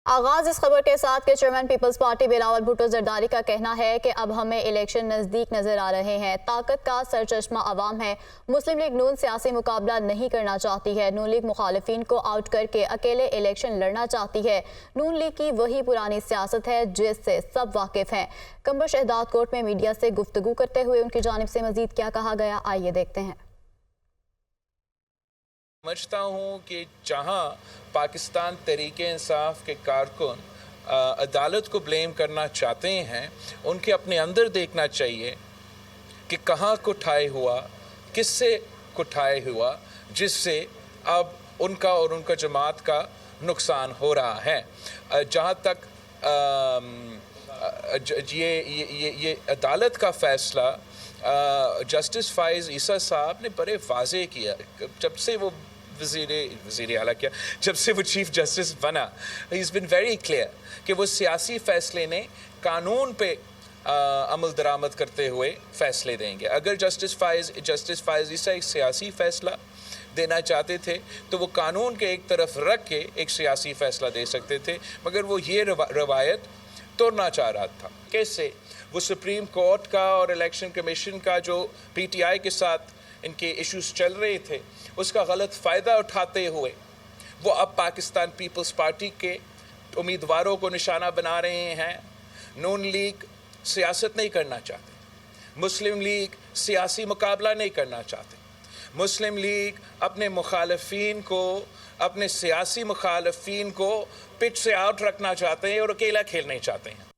آغاز اس خبر کے ساتھ کہ chairman Peoples Party Bilawal Bhutto Zardari کا کہنا ہے کہ اب ہمیں الیکشن نزدیک نظر آ رہے ہیں۔ طاقت کا سرچشمہ عوام ہے۔ مسلم لیگ نون سیاسی مقابلہ نہیں کرنا چاہتی ہے۔ نون لیگ مخالفین کو آؤٹ کر کے اکیلے الیکشن لڑنا چاہتی ہے۔ نون لیگ کی وہی پرانی سیاست ہے جس سے سب واقف ہیں۔ کمبر شہداد کورٹ میں میڈیا سے گفتگو کرتے ہوئے ان کی جانب سے مزید کیا کہا گیا، آئیے دیکھتے ہیں۔ سمجھتا ہوں کہ جہاں پاکستان تحریک انصاف کے کارکن عدالت کو بلیم کرنا چاہتے ہیں، ان کے اپنے اندر دیکھنا چاہیے کہ کہاں کٹھائی ہوا، کس سے کٹھائی ہوا، جس سے اب ان کا اور ان کا جماعت کا نقصان ہو رہا ہے۔ جہاں تک یہ عدالت کا فیصلہ جسٹس فائز عیسیٰ صاحب نے بڑے واضح کیا جب سے وہ وزیر اعلیٰ کیا جب سے وہ چیف جسٹس بنا، ہی از بین ویری کلیئر کہ وہ سیاسی فیصلے نے قانون پہ عمل درآمد کرتے ہوئے فیصلے دیں گے۔ اگر جسٹس فائز عیسیٰ ایک سیاسی فیصلہ دینا چاہتے تھے تو وہ قانون کے ایک طرف رکھ کے ایک سیاسی فیصلہ دے سکتے تھے، مگر وہ یہ روایت توڑنا چاہ رہا تھا۔ کیسے وہ سپریم کورٹ کا اور الیکشن کمیشن کا جو پی ٹی آئی کے ساتھ ان کے ایشوز چل رہے تھے، اس کا غلط فائدہ اٹھاتے ہوئے وہ اب پاکستان پیپلز پارٹی کے امیدواروں کو نشانہ بنا رہے ہیں۔ نون لیگ سیاست نہیں کرنا چاہتے، مسلم لیگ سیاسی مقابلہ نہیں کرنا چاہتے، مسلم لیگ اپنے مخالفین کو، اپنے سیاسی مخالفین کو پچ سے آؤٹ رکھنا چاہتے ہیں اور اکیلا کھیلنا چاہتے ہیں۔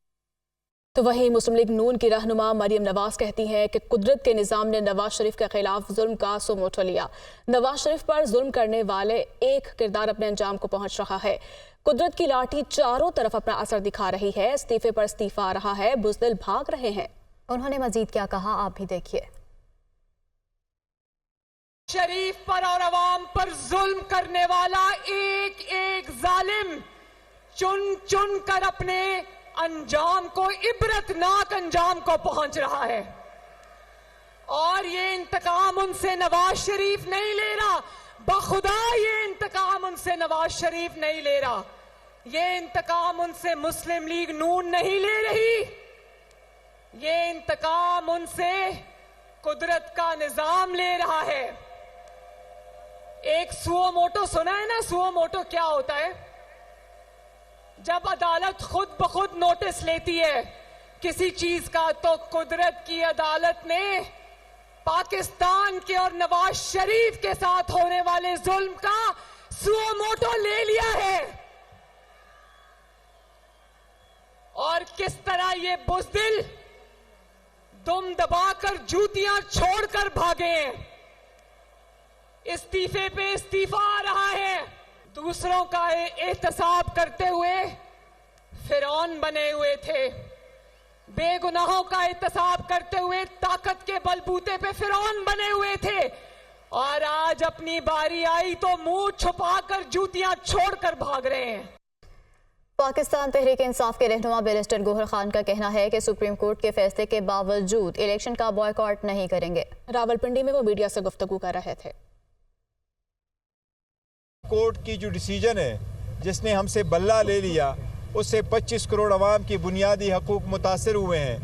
تو وہیں مسلم لیگ نون کی رہنما مریم نواز کہتی ہیں کہ قدرت کے نظام نے نواز شریف کے خلاف ظلم کا سو موٹو لیا۔ نواز شریف پر ظلم کرنے والے ایک کردار اپنے انجام کو پہنچ رہا ہے۔ قدرت کی لاٹھی چاروں طرف اپنا اثر دکھا رہی ہے، استعفے پر استعفہ آ رہا ہے، بزدل بھاگ رہے ہیں۔ انہوں نے مزید کیا کہا، آپ بھی دیکھیے۔ شریف پر اور عوام پر ظلم کرنے والا ایک ایک ظالم چن چن کر اپنے انجام کو، عبرتناک انجام کو پہنچ رہا ہے، اور یہ انتقام ان سے نواز شریف نہیں لے رہا۔ بخدا یہ انتقام ان سے نواز شریف نہیں لے رہا، یہ انتقام ان سے مسلم لیگ نون نہیں لے رہی، یہ انتقام ان سے قدرت کا نظام لے رہا ہے۔ ایک سو موٹو سنا ہے نا؟ سو موٹو کیا ہوتا ہے؟ جب عدالت خود بخود نوٹس لیتی ہے کسی چیز کا، تو قدرت کی عدالت نے پاکستان کے اور نواز شریف کے ساتھ ہونے والے ظلم کا سو موٹو لے لیا ہے، اور کس طرح یہ بزدل دم دبا کر جوتیاں چھوڑ کر بھاگے ہیں۔ استعفے پہ استعفا آ رہا ہے، دوسروں کا احتساب کرتے ہوئے فرعون بنے ہوئے تھے، بے گناہوں کا احتساب کرتے ہوئے طاقت کے بلبوتے پہ فرعون بنے ہوئے تھے، اور آج اپنی باری آئی تو منہ چھپا کر جوتیاں چھوڑ کر بھاگ رہے ہیں۔ پاکستان تحریک انصاف کے رہنما بیرسٹر گوہر خان کا کہنا ہے کہ سپریم کورٹ کے فیصلے کے باوجود الیکشن کا بائیکاٹ نہیں کریں گے۔ راولپنڈی میں وہ میڈیا سے گفتگو کر رہے تھے۔ کورٹ کی جو ڈیسیجن ہے جس نے ہم سے بلہ لے لیا، اس سے 25 کروڑ عوام کی بنیادی حقوق متاثر ہوئے ہیں،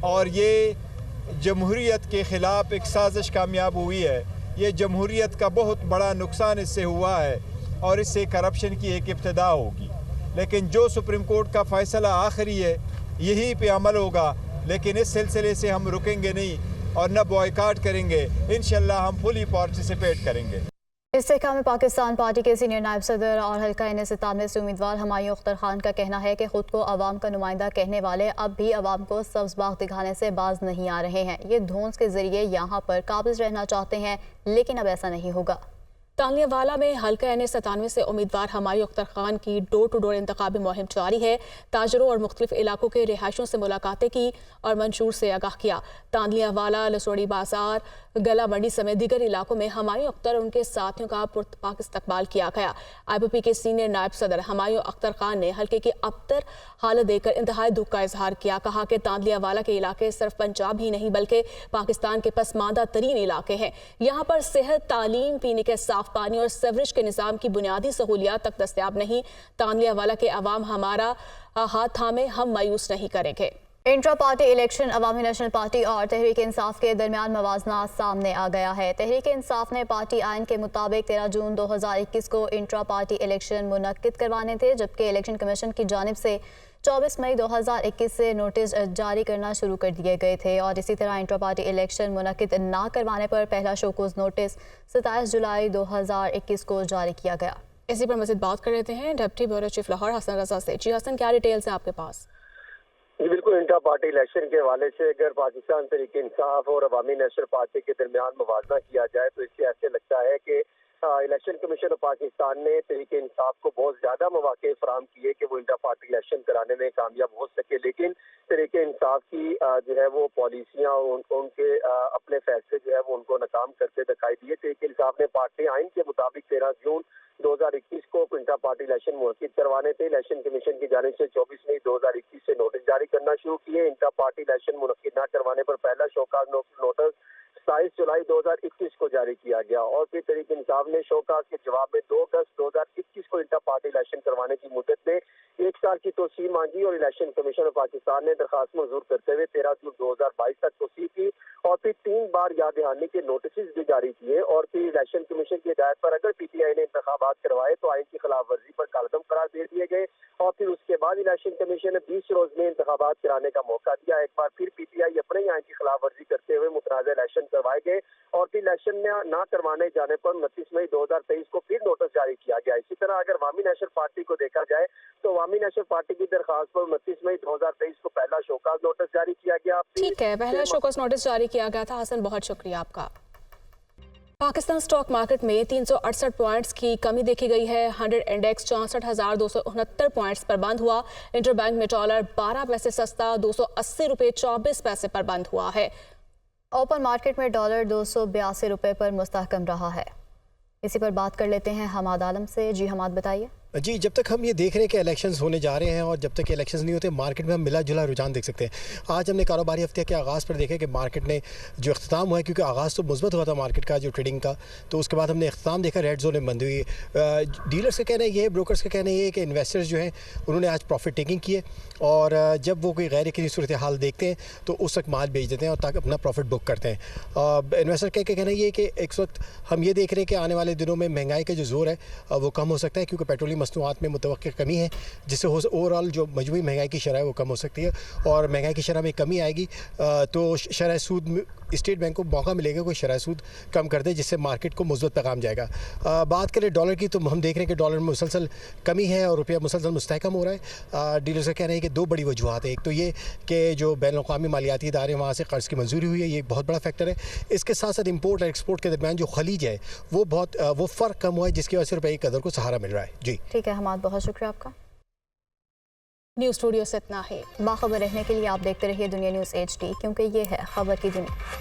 اور یہ جمہوریت کے خلاف ایک سازش کامیاب ہوئی ہے۔ یہ جمہوریت کا بہت بڑا نقصان اس سے ہوا ہے، اور اس سے کرپشن کی ایک ابتدا ہوگی۔ لیکن جو سپریم کورٹ کا فیصلہ آخری ہے یہی پہ عمل ہوگا، لیکن اس سلسلے سے ہم رکیں گے نہیں اور نہ بائیکاٹ کریں گے۔ انشاءاللہ ہم فلی پارٹیسپیٹ کریں گے۔ استحکام پاکستان پارٹی کے سینئر نائب صدر اور حلقہ ستانوے سے امیدوار ہمایوں اختر خان کا کہنا ہے کہ خود کو عوام کا نمائندہ کہنے والے اب بھی عوام کو سبز باغ دکھانے سے باز نہیں آ رہے ہیں۔ یہ دھونس کے ذریعے یہاں پر قابض رہنا چاہتے ہیں، لیکن اب ایسا نہیں ہوگا۔ تانلیہ والا میں حلقہ ستانوے سے امیدوار ہمایوں اختر خان کی ڈور ٹو ڈور انتخابی مہم جاری ہے۔ تاجروں اور مختلف علاقوں کے رہائشوں سے ملاقاتیں کی اور منشور سے آگاہ کیا۔ تانلیہ والا، لسوڑی بازار، گلا منڈی سمیت دیگر علاقوں میں ہمایوں اختر اور ان کے ساتھیوں کا پرتپاک استقبال کیا گیا۔ آئی پی پی کے سینئر نائب صدر ہمایوں اختر خان نے حلقے کی ابتر حالت دیکھ کر انتہائی دکھ کا اظہار کیا۔ کہا کہ تانلیہ والا کے علاقے صرف پنجاب ہی نہیں بلکہ پاکستان کے پسماندہ ترین علاقے ہیں۔ یہاں پر صحت، تعلیم، پینے کے صاف صاف پانی اور سیوریج کے نظام کی بنیادی سہولیات تک دستیاب نہیں۔ تانلیہ والا کے عوام ہمارا ہاتھ تھامے، ہم مایوس نہیں کریں گے۔ انٹرا پارٹی الیکشن عوامی نیشنل پارٹی اور تحریک انصاف کے درمیان موازنہ سامنے آ گیا ہے۔ تحریک انصاف نے پارٹی آئین کے مطابق 13 جون 2021 کو انٹرا پارٹی الیکشن منعقد کروانے تھے، جبکہ الیکشن کمیشن کی جانب سے 24 مئی 2021 سے نوٹس جاری کرنا شروع کر دیے گئے تھے، اور اسی طرح انٹرا پارٹی الیکشن منعقد نہ کروانے پر پہلا شوکوز نوٹس 27 جولائی 2021 کو جاری کیا گیا۔ اسی پر مزید بات کر لیتے ہیں ڈپٹی بیورو چیف لاہور حسن رضا سے۔ جی حسن، کیا ڈیٹیلز ہیں آپ کے پاس؟ جی بالکل، انٹرا پارٹی الیکشن کے حوالے سے اگر پاکستان تحریک انصاف اور عوامی نیشنل پارٹی کے درمیان موازنہ کیا جائے تو اس سے ایسے لگتا ہے کہ الیکشن کمیشن آف پاکستان نے تحریک انصاف کو بہت زیادہ مواقع فراہم کیے کہ وہ انٹرا پارٹی الیکشن کرانے میں کامیاب ہو سکے، لیکن تحریک انصاف کی جو ہے وہ پالیسیاں ان کے اپنے فیصلے جو ہے وہ ان کو ناکام کرتے دکھائی دیے۔ تحریک انصاف نے پارٹی آئین کے مطابق 13 جون 2021 کو انٹرا پارٹی الیکشن منعقد کروانے تھے۔ الیکشن کمیشن کی جانب سے 24 مئی 2021 سے نوٹس جاری کرنا شروع کیے۔ انٹرا پارٹی الیکشن منعقد نہ کروانے پر پہلا شوکاز نوٹس 27 جولائی 2021 کو جاری کیا گیا، اور پھر تحریک انصاف نے شوکاز کے جواب میں 2 اگست 2021 کو انٹرا پارٹی الیکشن کروانے کی مدت میں 1 سال کی توسیع مانگی، اور الیکشن کمیشن آف پاکستان نے درخواست منظور کرتے ہوئے 13 جون 2022 تک توسیع کی، اور پھر 3 بار یاد دہانی کے نوٹسز بھی جاری کیے، اور پھر الیکشن کمیشن کی ہدایت پر اگر پی ٹی آئی نے انتخابات کروائے تو آئین کی خلاف ورزی پر کالعدم قرار دے دیے گئے، اور پھر اس کے بعد الیکشن کمیشن نے 20 روز میں انتخابات کرانے کا موقع دیا۔ ایک بار پھر پی ٹی آئی اپنے ہی آئین کی خلاف ورزی کرتے ہوئے متنازع الیکشن کروائے گئے، اور پھر الیکشن نہ کروانے جانے پر 29 مئی 2023 کو پھر نوٹس جاری کیا گیا۔ اسی طرح اگر عوامی نیشنل پارٹی کو دیکھا جائے تو عوامی نیشنل پارٹی کی درخواست پر 29 مئی 2023 کو پہلا شوکاز نوٹس جاری کیا گیا۔ ٹھیک ہے، پہلا شوکاز نوٹس جاری کیا گیا تھا۔ حسن، بہت شکریہ آپ کا۔ پاکستان سٹاک مارکیٹ میں 368 پوائنٹس کی کمی دیکھی گئی ہے۔ 100 انڈیکس 64,269 پوائنٹس پر بند ہوا۔ انٹر بینک میں ڈالر 12 پیسے سستا 280 روپے 24 پیسے پر بند ہوا ہے۔ اوپن مارکیٹ میں ڈالر 282 روپے پر مستحکم رہا ہے۔ اسی پر بات کر لیتے ہیں حماد عالم سے۔ جی حماد، بتائیے۔ جی، جب تک ہم یہ دیکھ رہے ہیں کہ الیکشنز ہونے جا رہے ہیں اور جب تک الیکشنز نہیں ہوتے، مارکیٹ میں ہم ملا جلا رجحان دیکھ سکتے ہیں۔ آج ہم نے کاروباری ہفتے کے آغاز پر دیکھا کہ مارکیٹ نے جو اختتام ہوا ہے، کیونکہ آغاز تو مثبت ہوا تھا مارکیٹ کا جو ٹریڈنگ کا، تو اس کے بعد ہم نے اختتام دیکھا ریڈ زون میں بند ہوئی۔ ڈیلرز کا کہنا یہ ہے، بروکرز کا کہنا یہ ہے کہ انویسٹرز جو ہیں انہوں نے آج پروفٹ ٹیکنگ کی ہے، اور جب وہ کوئی غیر یقینی صورتحال دیکھتے ہیں تو اس وقت مال بیچ دیتے ہیں اور تاکہ اپنا پروفٹ بک کرتے ہیں۔ انویسٹر کا کہنا یہ ہے کہ اس وقت ہم یہ دیکھ رہے ہیں کہ آنے والے دنوں میں مہنگائی کا جو زور ہے وہ کم ہو سکتا ہے، کیونکہ پیٹرولیم مصنوعات میں متوقع کمی ہے، جس سے اوور آل جو مجموعی مہنگائی کی شرح ہے وہ کم ہو سکتی ہے، اور مہنگائی کی شرح میں کمی آئے گی تو شرح سود اسٹیٹ بینک کو موقع ملے گا کوئی شرح سود کم کر دے، جس سے مارکیٹ کو مثبت پیغام جائے گا۔ بات کریں ڈالر کی تو ہم دیکھ رہے ہیں کہ ڈالر میں مسلسل کمی ہے اور روپیہ مسلسل مستحکم ہو رہا ہے۔ ڈیلرز کا کہنا ہے کہ 2 بڑی وجوہات ہیں۔ ایک تو یہ کہ جو بین الاقوامی مالیاتی ادارے وہاں سے قرض کی منظوری ہوئی ہے، یہ ایک بہت بڑا فیکٹر ہے۔ اس کے ساتھ ساتھ امپورٹ اور ایکسپورٹ کے درمیان جو خلیج ہے وہ فرق کم ہوا ہے، جس کی وجہ سے روپے کی قدر کو سہارا مل رہا ہے۔ جی ٹھیک ہے حماد، بہت شکریہ آپ کا۔ نیوز اسٹوڈیو سے اتنا ہے۔ باخبر رہنے کے لیے آپ دیکھتے رہیے دنیا نیوز HD، کیونکہ یہ ہے خبر کی دنیا۔